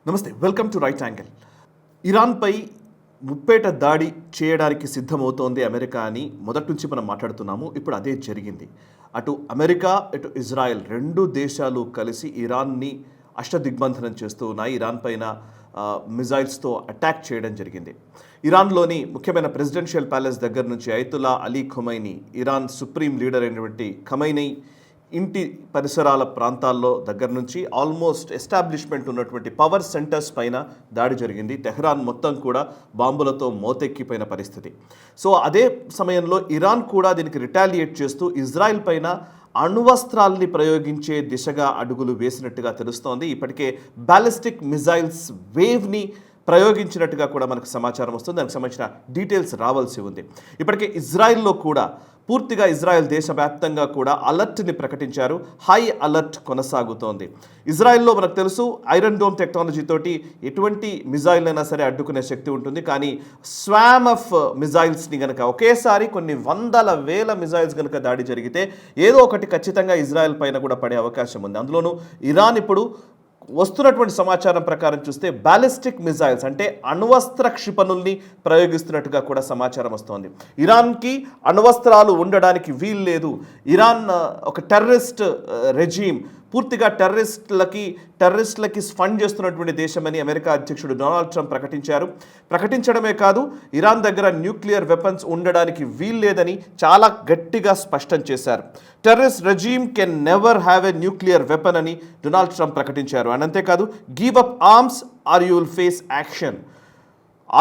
నమస్తే, welcome to right angle. ఇరాన్పై ముప్పేట దాడి చేయడానికి సిద్ధమవుతోంది అమెరికా అని మొదటి నుంచి మనం మాట్లాడుతున్నాము. ఇప్పుడు అదే జరిగింది. అటు అమెరికా, ఇటు ఇజ్రాయెల్ రెండు దేశాలు కలిసి ఇరాన్ని అష్టదిగ్బంధనం చేస్తూ ఉన్నాయి. ఇరాన్ పైన మిజైల్స్తో అటాక్ చేయడం జరిగింది. ఇరాన్లోని ముఖ్యమైన ప్రెసిడెన్షియల్ ప్యాలెస్ దగ్గర నుంచి Ayatollah Ali Khomeini, Iran supreme leader అయినటువంటి ఖమైనీ ఇంటి పరిసరాల ప్రాంతాల్లో దగ్గర నుంచి ఆల్మోస్ట్ ఎస్టాబ్లిష్మెంట్ ఉన్నటువంటి పవర్ సెంటర్స్ పైన దాడి జరిగింది. టెహ్రాన్ మొత్తం కూడా బాంబులతో మోతెక్కిపోయిన పరిస్థితి. సో అదే సమయంలో ఇరాన్ కూడా దీనికి రిటాలియేట్ చేస్తూ ఇజ్రాయెల్ పైన అణ్వస్త్రాల్ని ప్రయోగించే దిశగా అడుగులు వేసినట్టుగా తెలుస్తోంది. ఇప్పటికే బ్యాలిస్టిక్ మిజైల్స్ వేవ్ని ప్రయోగించినట్టుగా కూడా మనకు సమాచారం వస్తుంది. దానికి సంబంధించిన డీటెయిల్స్ రావాల్సి ఉంది. ఇప్పటికే ఇజ్రాయెల్లో కూడా పూర్తిగా ఇజ్రాయెల్ దేశవ్యాప్తంగా కూడా అలర్ట్ని ప్రకటించారు. హై అలర్ట్ కొనసాగుతోంది. ఇజ్రాయెల్లో మనకు తెలుసు ఐరన్ డోమ్ టెక్నాలజీ తోటి ఎటువంటి మిజైల్ అయినా సరే అడ్డుకునే శక్తి ఉంటుంది. కానీ స్వామ్ ఆఫ్ మిజైల్స్ని కనుక ఒకేసారి కొన్ని వందల వేల మిజైల్స్ కనుక దాడి జరిగితే ఏదో ఒకటి ఖచ్చితంగా ఇజ్రాయెల్ పైన కూడా పడే అవకాశం ఉంది. అందులోనూ ఇరాన్ ఇప్పుడు వస్తున్నటువంటి సమాచారం ప్రకారం చూస్తే బ్యాలిస్టిక్ మిజైల్స్ అంటే అణ్వస్త్ర క్షిపణుల్ని ప్రయోగిస్తున్నట్టుగా కూడా సమాచారం వస్తోంది. ఇరాన్కి అణ్వస్త్రాలు ఉండడానికి వీలు లేదు. ఇరాన్ ఒక టెర్రరిస్ట్ రెజీమ్, పూర్తిగా టెర్రరిస్టులకి ఫండ్ చేస్తున్నటువంటి దేశమని అమెరికా అధ్యక్షుడు డొనాల్డ్ ట్రంప్ ప్రకటించడమే కాదు, ఇరాన్ దగ్గర న్యూక్లియర్ వెపన్స్ ఉండడానికి వీల్లేదని చాలా గట్టిగా స్పష్టం చేశారు. Terrorist regime can never have a nuclear weapon అని డొనాల్డ్ ట్రంప్ ప్రకటించారు. అండ్ అంతేకాదు, give up arms or you will face action.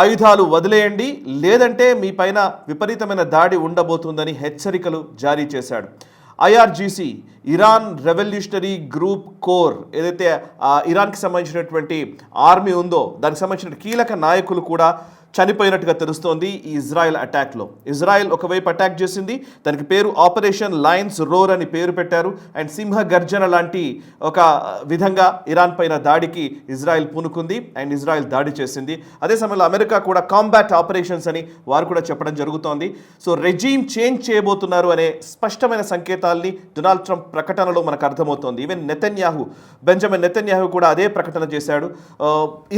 ఆయుధాలు వదిలేయండి, లేదంటే మీ పైన విపరీతమైన దాడి ఉండబోతుందని హెచ్చరికలు జారీ చేశాడు. IRGC, Iran revolutionary group core, ఏదైతే ఇరాన్కి సంబంధించినటువంటి ఆర్మీ ఉందో దానికి సంబంధించిన కీలక నాయకులు కూడా చనిపోయినట్టుగా తెలుస్తోంది ఈ ఇజ్రాయెల్ అటాక్లో. ఇజ్రాయెల్ ఒకవైపు అటాక్ చేసింది, దానికి పేరు ఆపరేషన్ లయన్స్ రోర్ అని పేరు పెట్టారు. అండ్ సింహ గర్జన లాంటి ఒక విధంగా ఇరాన్ పైన దాడికి ఇజ్రాయెల్ పూనుకుంది అండ్ ఇజ్రాయెల్ దాడి చేసింది. అదే సమయంలో అమెరికా కూడా కాంబాట్ ఆపరేషన్స్ అని వారు కూడా చెప్పడం జరుగుతోంది. సో రెజీమ్ చేంజ్ చేయబోతున్నారు అనే స్పష్టమైన సంకేతాల్ని డొనాల్డ్ ట్రంప్ ప్రకటనలో మనకు అర్థమవుతోంది. ఈవెన్ బెంజమిన్ నెతన్యాహు కూడా అదే ప్రకటన చేశాడు.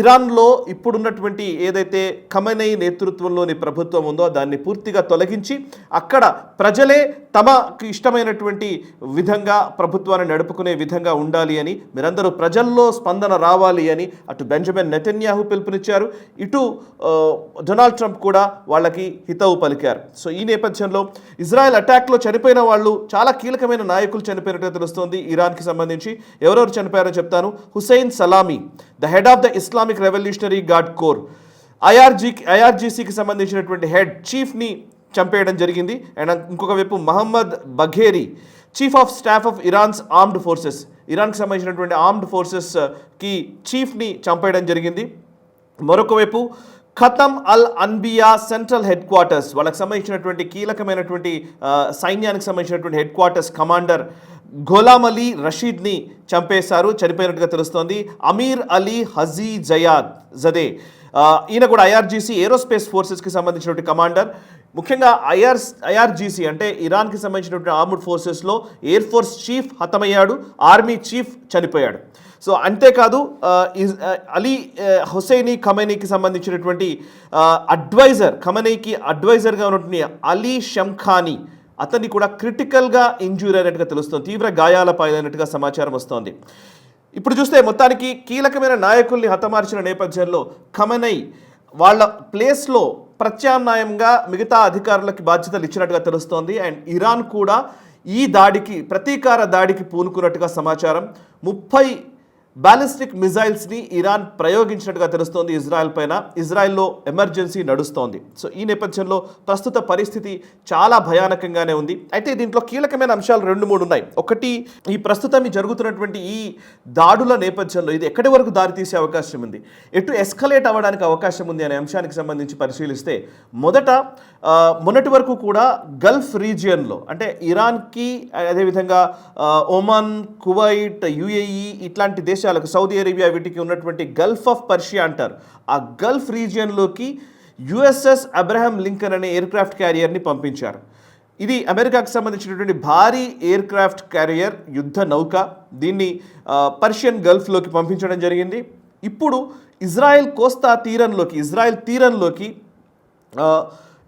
ఇరాన్లో ఇప్పుడున్నటువంటి ఏదైతే ఖమైనీ నేతృత్వంలోని ప్రభుత్వం ఉందో దాన్ని పూర్తిగా తొలగించి అక్కడ ప్రజలే తమకు ఇష్టమైనటువంటి విధంగా ప్రభుత్వాన్ని నడుపుకునే విధంగా ఉండాలి అని, మీరందరూ ప్రజల్లో స్పందన రావాలి అని అటు బెంజమిన్ నెతన్యాహు పిలుపునిచ్చారు, ఇటు డొనాల్డ్ ట్రంప్ కూడా వాళ్ళకి హితవు పలికారు. సో ఈ నేపథ్యంలో ఇజ్రాయెల్ అటాక్లో చనిపోయిన వాళ్ళు చాలా కీలకమైన నాయకులు చనిపోయినట్టు తెలుస్తోంది. ఇరాన్కి సంబంధించి ఎవరెవరు చనిపోయారో చెప్తాను. Hossein Salami, the head of the Islamic Revolutionary Guard Corps, ఐఆర్జీసీకి సంబంధించినటువంటి హెడ్ చీఫ్ని చంపేయడం జరిగింది. అండ్ ఇంకొక వైపు Mohammad Bagheri, chief of staff of Iran's armed forces, ఇరాన్కి సంబంధించినటువంటి ఆర్మ్డ్ ఫోర్సెస్కి చీఫ్ని చంపేయడం జరిగింది. మరొక వైపు Khatam al Anbiya central headquarters, వాళ్ళకి సంబంధించినటువంటి కీలకమైనటువంటి సైన్యానికి సంబంధించినటువంటి headquarters commander Gholam Ali రషీద్ని చనిపోయినట్టుగా తెలుస్తోంది. అమీర్ అలీ హజీ జదే, ఈయన కూడా ఐఆర్జీసీ ఏరోస్పేస్ ఫోర్సెస్కి సంబంధించినటువంటి కమాండర్. ముఖ్యంగా ఐఆర్జీసీ అంటే ఇరాన్కి సంబంధించినటువంటి ఆర్మ్డ్ ఫోర్సెస్లో ఎయిర్ ఫోర్స్ చీఫ్ హతమయ్యాడు, ఆర్మీ చీఫ్ చనిపోయాడు. సో అంతేకాదు అలీ హుసైనీ ఖమైనీకి సంబంధించినటువంటి అడ్వైజర్, ఖమైనీకి అడ్వైజర్గా ఉన్నటువంటి అలీ షంఖానీ, అతన్ని కూడా క్రిటికల్గా ఇంజ్యూర్ అయినట్టుగా తెలుస్తోంది, తీవ్ర గాయాల పాలైనట్టుగా సమాచారం వస్తోంది. ఇప్పుడు చూస్తే మొత్తానికి కీలకమైన నాయకుల్ని హతమార్చిన నేపథ్యంలో ఖమైనీ వాళ్ళ ప్లేస్లో ప్రత్యామ్నాయంగా మిగతా అధికారులకి బాధ్యతలు ఇచ్చినట్టుగా తెలుస్తోంది. అండ్ ఇరాన్ కూడా ఈ దాడికి ప్రతీకార దాడికి పూనుకున్నట్టుగా సమాచారం. 30 బ్యాలిస్టిక్ మిజైల్స్ని ఇరాన్ ప్రయోగించినట్టుగా తెలుస్తోంది ఇజ్రాయెల్ పైన. ఇజ్రాయెల్లో ఎమర్జెన్సీ నడుస్తోంది. సో ఈ నేపథ్యంలో ప్రస్తుత పరిస్థితి చాలా భయానకంగానే ఉంది. అయితే దీంట్లో కీలకమైన అంశాలు 2-3 ఉన్నాయి. ఒకటి, ఈ ప్రస్తుతం జరుగుతున్నటువంటి ఈ దాడుల నేపథ్యంలో ఇది ఎక్కడి వరకు దారితీసే అవకాశం ఉంది, ఎటు ఎస్కలేట్ అవ్వడానికి అవకాశం ఉంది అనే అంశానికి సంబంధించి పరిశీలిస్తే మొన్నటి వరకు కూడా గల్ఫ్ రీజియన్లో అంటే ఇరాన్కి, అదేవిధంగా ఒమాన్, కువైట్, యుఏఈ ఇట్లాంటి దేశాలకు, సౌదీ అరేబియా, వీటికి ఉన్నటువంటి గల్ఫ్ ఆఫ్ పర్షియా అంటారు, ఆ గల్ఫ్ రీజియన్లోకి యుఎస్ఎస్ అబ్రహం లింకన్ అనే ఎయిర్ క్రాఫ్ట్ క్యారియర్ని పంపించారు. ఇది అమెరికాకు సంబంధించినటువంటి భారీ ఎయిర్ క్రాఫ్ట్ క్యారియర్, యుద్ధ నౌక. దీన్ని పర్షియన్ గల్ఫ్లోకి పంపించడం జరిగింది. ఇప్పుడు ఇజ్రాయెల్ కోస్తా తీరంలోకి, ఇజ్రాయెల్ తీరంలోకి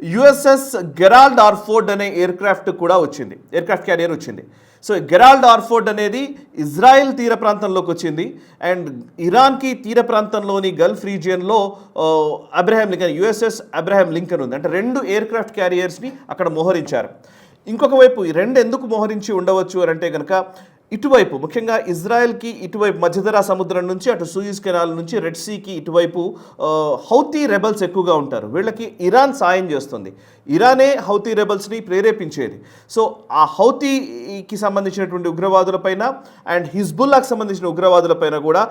యుఎస్ఎస్ గెరాల్డ్ ఆర్ఫోర్డ్ అనే ఎయిర్క్రాఫ్ట్ కూడా వచ్చింది, ఎయిర్క్రాఫ్ట్ క్యారియర్ వచ్చింది. సో గెరాల్డ్ ఆర్ఫోర్డ్ అనేది ఇజ్రాయెల్ తీర ప్రాంతంలోకి వచ్చింది అండ్ ఇరాన్కి తీర ప్రాంతంలోని గల్ఫ్ రీజియన్లో Abraham Lincoln, USS Abraham Lincoln ఉంది. అంటే 2 ఎయిర్క్రాఫ్ట్ క్యారియర్స్ని అక్కడ మోహరించారు. ఇంకొక వైపు ఈ 2 ఎందుకు మోహరించి ఉండవచ్చు అని అంటే కనుక, ఇటువైపు ముఖ్యంగా ఇజ్రాయెల్కి ఇటువైపు మధ్యధరా సముద్రం నుంచి అటు సూయిజ్ కెనాల్ నుంచి రెడ్ సీకి ఇటువైపు హౌతీ రెబల్స్ ఎక్కువగా ఉంటారు. వీళ్ళకి ఇరాన్ సాయం చేస్తుంది. ఇరానే హౌతీ రెబల్స్ని ప్రేరేపించేది. సో ఆ హౌతీకి సంబంధించినటువంటి ఉగ్రవాదులపైన అండ్ హిజ్బుల్లాకి సంబంధించిన ఉగ్రవాదులపైన కూడా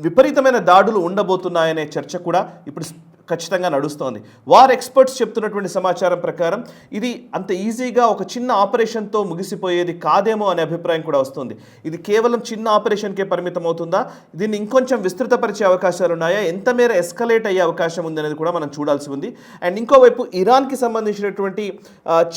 విపరీతమైన దాడులు ఉండబోతున్నాయనే చర్చ కూడా ఇప్పుడు ఖచ్చితంగా నడుస్తోంది. వార్ ఎక్స్పర్ట్స్ చెప్తున్నటువంటి సమాచారం ప్రకారం ఇది అంత ఈజీగా ఒక చిన్న ఆపరేషన్తో ముగిసిపోయేది కాదేమో అనే అభిప్రాయం కూడా వస్తుంది. ఇది కేవలం చిన్న ఆపరేషన్కే పరిమితం అవుతుందా, దీన్ని ఇంకొంచెం విస్తృతపరిచే అవకాశాలు ఉన్నాయా, ఎంత మేర ఎస్కలేట్ అయ్యే అవకాశం ఉంది అనేది కూడా మనం చూడాల్సి ఉంది. అండ్ ఇంకోవైపు ఇరాన్కి సంబంధించినటువంటి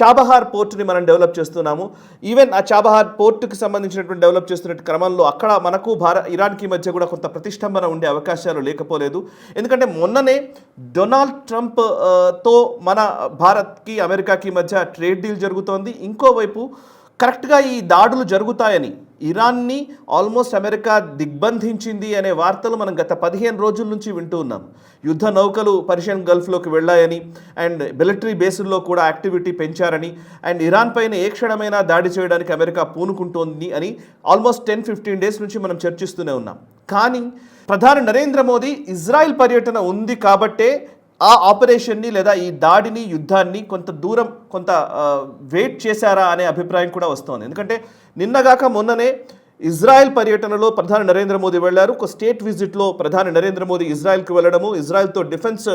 చాబహార్ పోర్టుని మనం డెవలప్ చేస్తున్నాము. ఈవెన్ ఆ చాబహార్ పోర్టుకి సంబంధించినటువంటి డెవలప్ చేస్తున్న క్రమంలో అక్కడ మనకు ఇరాన్కి మధ్య కూడా కొంత ప్రతిష్టంభన ఉండే అవకాశాలు లేకపోలేదు. ఎందుకంటే మొన్ననే డొనాల్డ్ ట్రంప్ తో మన భారత్కి అమెరికాకి మధ్య ట్రేడ్ డీల్ జరుగుతోంది. ఇంకోవైపు కరెక్ట్గా ఈ దాడులు జరుగుతాయని ఇరాన్ని ఆల్మోస్ట్ అమెరికా దిగ్బంధించింది అనే వార్తలు మనం గత 15 రోజుల నుంచి వింటూ ఉన్నాం. యుద్ధ నౌకలు పర్షియన్ గల్ఫ్లోకి వెళ్ళాయని అండ్ మిలిటరీ బేసుల్లో కూడా యాక్టివిటీ పెంచారని అండ్ ఇరాన్ పైన ఏ క్షణమైనా దాడి చేయడానికి అమెరికా పూనుకుంటోంది అని ఆల్మోస్ట్ 10-15 డేస్ నుంచి మనం చర్చిస్తూనే ఉన్నాం. కానీ ప్రధాని నరేంద్ర మోదీ ఇజ్రాయెల్ పర్యటన ఉంది కాబట్టే ఆ ఆపరేషన్ని లేదా ఈ దాడిని, యుద్ధాన్ని కొంత దూరం వెయిట్ చేశారా అనే అభిప్రాయం కూడా వస్తోంది. ఎందుకంటే నిన్నగాక మొన్ననే ఇజ్రాయెల్ పర్యటనలో ప్రధాని నరేంద్ర మోదీ వెళ్లారు. ఒక స్టేట్ విజిట్లో ప్రధాని నరేంద్ర మోదీ ఇజ్రాయెల్కి వెళ్ళడము, ఇజ్రాయెల్తో డిఫెన్స్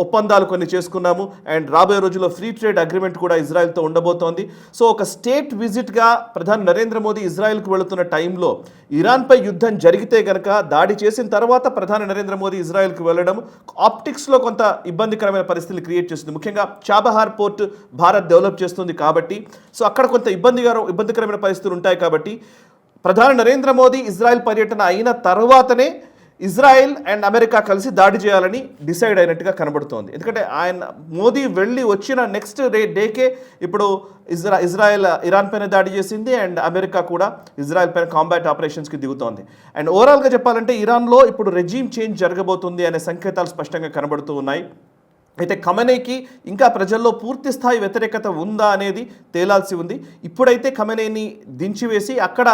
ఒప్పందాలు కొన్ని చేసుకున్నాము అండ్ రాబోయే రోజుల్లో ఫ్రీ ట్రేడ్ అగ్రిమెంట్ కూడా ఇజ్రాయెల్తో ఉండబోతోంది. సో ఒక స్టేట్ విజిట్గా ప్రధాని నరేంద్ర మోదీ ఇజ్రాయెల్కి వెళుతున్న టైంలో ఇరాన్పై యుద్ధం జరిగితే కనుక దాడి చేసిన తర్వాత ప్రధాని నరేంద్ర మోదీ ఇజ్రాయెల్కి వెళ్ళడం ఆప్టిక్స్లో కొంత ఇబ్బందికరమైన పరిస్థితులు క్రియేట్ చేస్తుంది. ముఖ్యంగా చాబహార్ పోర్ట్ భారత్ డెవలప్ చేస్తుంది కాబట్టి సో అక్కడ కొంత ఇబ్బందికరమైన పరిస్థితులు ఉంటాయి. కాబట్టి ప్రధాని నరేంద్ర మోదీ ఇజ్రాయెల్ పర్యటన అయిన తర్వాతనే ఇజ్రాయెల్ అండ్ అమెరికా కలిసి దాడి చేయాలని డిసైడ్ అయినట్టుగా కనబడుతోంది. ఎందుకంటే మోదీ వెళ్ళి వచ్చిన నెక్స్ట్ డేకే ఇప్పుడు ఇజ్రాయెల్ ఇరాన్ పైన దాడి చేసింది అండ్ అమెరికా కూడా ఇజ్రాయెల్ పైన కాంబాట్ ఆపరేషన్స్కి దిగుతోంది. అండ్ ఓవరాల్గా చెప్పాలంటే ఇరాన్లో ఇప్పుడు రెజీమ్ చేంజ్ జరగబోతుంది అనే సంకేతాలు స్పష్టంగా కనబడుతూ ఉన్నాయి. అయితే ఖమెనీకి ఇంకా ప్రజల్లో పూర్తి స్థాయి వ్యతిరేకత ఉందా అనేది తేలాల్సి ఉంది. ఇప్పుడైతే ఖమెనీని దించివేసి అక్కడ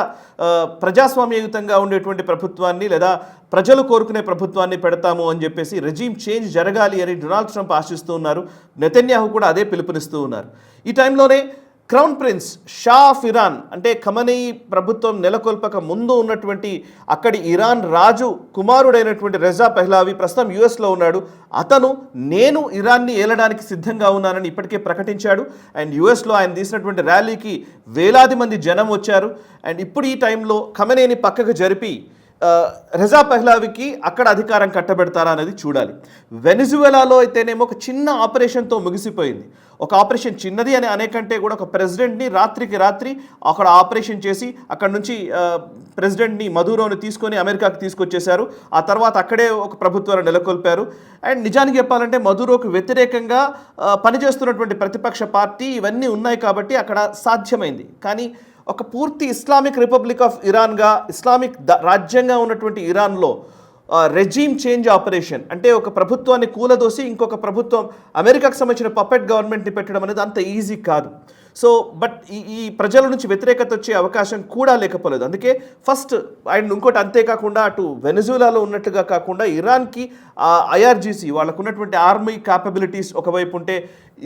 ప్రజాస్వామ్యయుతంగా ఉండేటువంటి ప్రభుత్వాన్ని లేదా ప్రజలు కోరుకునే ప్రభుత్వాన్ని పెడతాము అని చెప్పేసి రెజీమ్ చేంజ్ జరగాలి అని డొనాల్డ్ ట్రంప్ ఆశిస్తూ ఉన్నారు. నెతన్యాహు కూడా అదే పిలుపునిస్తూ ఉన్నారు. ఈ టైంలోనే crown prince Shah of Iran అంటే ఖమెనీ ప్రభుత్వం నెలకొల్పక ముందు ఉన్నటువంటి అక్కడి ఇరాన్ రాజు కుమారుడైనటువంటి రెజా పెహ్లావి ప్రస్తుతం యుఎస్లో ఉన్నాడు. అతను నేను ఇరాన్ని ఏలడానికి సిద్ధంగా ఉన్నానని ఇప్పటికే ప్రకటించాడు. అండ్ యుఎస్లో ఆయన తీసినటువంటి ర్యాలీకి వేలాది మంది జనం వచ్చారు. అండ్ ఇప్పుడు ఈ టైంలో ఖమెనీని పక్కకు జరిపి రెజా పెహ్లావికి అక్కడ అధికారం కట్టబెడతారా అనేది చూడాలి. వెనిజువెలాలో అయితేనేమో ఒక చిన్న ఆపరేషన్తో ముగిసిపోయింది. ఒక ఆపరేషన్ చిన్నది అని అనేకంటే కూడా ఒక ప్రెసిడెంట్ని రాత్రికి రాత్రి అక్కడ ఆపరేషన్ చేసి అక్కడ నుంచి ప్రెసిడెంట్ని మదూరోని తీసుకొని అమెరికాకి తీసుకొచ్చేశారు. ఆ తర్వాత అక్కడే ఒక ప్రభుత్వాన్ని నెలకొల్పారు. అండ్ నిజానికి చెప్పాలంటే మదూరోకు వ్యతిరేకంగా పనిచేస్తున్నటువంటి ప్రతిపక్ష పార్టీ ఇవన్నీ ఉన్నాయి కాబట్టి అక్కడ సాధ్యమైంది. కానీ ఒక పూర్తి ఇస్లామిక్ రిపబ్లిక్ ఆఫ్ ఇరాన్గా ఇస్లామిక్ రాజ్యంగా ఉన్నటువంటి ఇరాన్లో రెజీమ్ చేంజ్ ఆపరేషన్ అంటే ఒక ప్రభుత్వాన్ని కూలదోసి ఇంకొక ప్రభుత్వం అమెరికాకు సంబంధించిన పపెట్ గవర్నమెంట్ని పెట్టడం అనేది అంత ఈజీ కాదు. సో బట్ ఈ ప్రజల నుంచి వ్యతిరేకత వచ్చే అవకాశం కూడా లేకపోలేదు. అందుకే ఫస్ట్ అండ్ ఇంకోటి అంతేకాకుండా అటు వెనిజులాలో ఉన్నట్టుగా కాకుండా ఇరాన్కి ఐఆర్జీసీ వాళ్ళకు ఉన్నటువంటి ఆర్మీ క్యాపబిలిటీస్ ఒకవైపు ఉంటే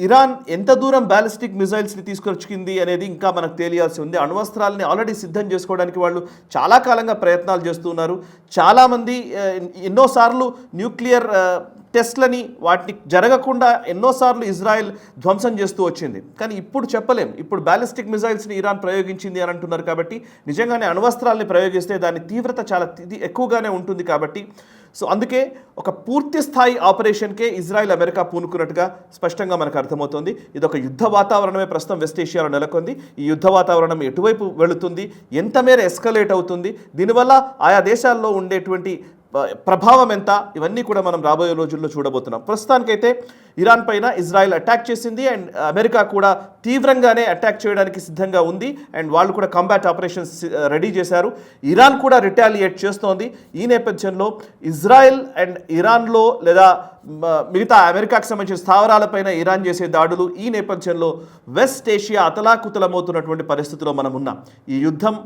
ఇరాన్ ఎంత దూరం బ్యాలిస్టిక్ మిజైల్స్ని తీసుకొచ్చింది అనేది ఇంకా మనకు తెలియాల్సి ఉంది. అణ్వస్త్రాలని ఆల్రెడీ సిద్ధం చేసుకోవడానికి వాళ్ళు చాలా కాలంగా ప్రయత్నాలు చేస్తున్నారు. చాలామంది ఎన్నోసార్లు న్యూక్లియర్ టెస్ట్లని వాటిని జరగకుండా ఎన్నోసార్లు ఇజ్రాయెల్ ధ్వంసం చేస్తూ వచ్చింది. కానీ ఇప్పుడు చెప్పలేం. ఇప్పుడు బ్యాలిస్టిక్ మిజైల్స్ని ఇరాన్ ప్రయోగించింది అని అంటున్నారు. కాబట్టి నిజంగానే అణ్వస్త్రాలని ప్రయోగిస్తే దాని తీవ్రత చాలా ఎక్కువగానే ఉంటుంది. కాబట్టి సో అందుకే ఒక పూర్తి స్థాయి ఆపరేషన్కే ఇజ్రాయెల్ అమెరికా పూనుకున్నట్టుగా స్పష్టంగా మనకు అర్థమవుతుంది. ఇది ఒక యుద్ధ వాతావరణమే ప్రస్తుతం వెస్ట్ ఏషియాలో నెలకొంది. ఈ యుద్ధ వాతావరణం ఎటువైపు వెళుతుంది, ఎంత మేర ఎస్కలేట్ అవుతుంది, దీనివల్ల ఆయా దేశాల్లో ఉండేటువంటి ప్రభావం ఎంత, ఇవన్నీ కూడా మనం రాబోయే రోజుల్లో చూడబోతున్నాం. ప్రస్తుతానికైతే ఇరాన్ పైన ఇజ్రాయెల్ అటాక్ చేసింది అండ్ అమెరికా కూడా తీవ్రంగానే అటాక్ చేయడానికి సిద్ధంగా ఉంది అండ్ వాళ్ళు కూడా కంబాట్ ఆపరేషన్స్ రెడీ చేశారు. ఇరాన్ కూడా రిటాలియేట్ చేస్తోంది. ఈ నేపథ్యంలో ఇజ్రాయెల్ అండ్ ఇరాన్లో లేదా మిగతా అమెరికాకు సంబంధించిన స్థావరాలపైన ఇరాన్ చేసే దాడులు, ఈ నేపథ్యంలో వెస్ట్ ఏషియా అతలాకుతలమవుతున్నటువంటి పరిస్థితిలో మనం ఉన్నాం. ఈ యుద్ధం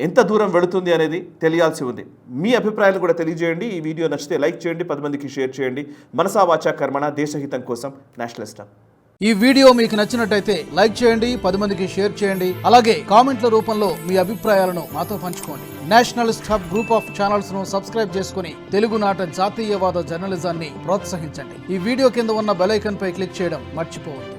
ఎంత దూరం వెళుతుంది అనేది తెలియాల్సి ఉంది. మీ అభిప్రాయాలు కూడా తెలియజేయండి. ఈ వీడియో నచ్చితే లైక్ చేయండి, 10 మందికి షేర్ చేయండి. మనసా వాచా కర్మణ, దేశహితం కోసం నేషనలిస్ట్. ఈ వీడియో మీకు నచ్చినట్టయితే లైక్ చేయండి, 10 మందికి షేర్ చేయండి. అలాగే కామెంట్ల రూపంలో మీ అభిప్రాయాలను మాతో పంచుకోండి. Nationalist hub group of channels ను సబ్స్క్రైబ్ చేసుకుని తెలుగునాట జాతీయవాద జర్నలిజాన్ని ప్రోత్సహించండి. ఈ వీడియో కింద ఉన్న బెల్ ఐకాన్ పై క్లిక్ చేయడం మర్చిపోవద్దు.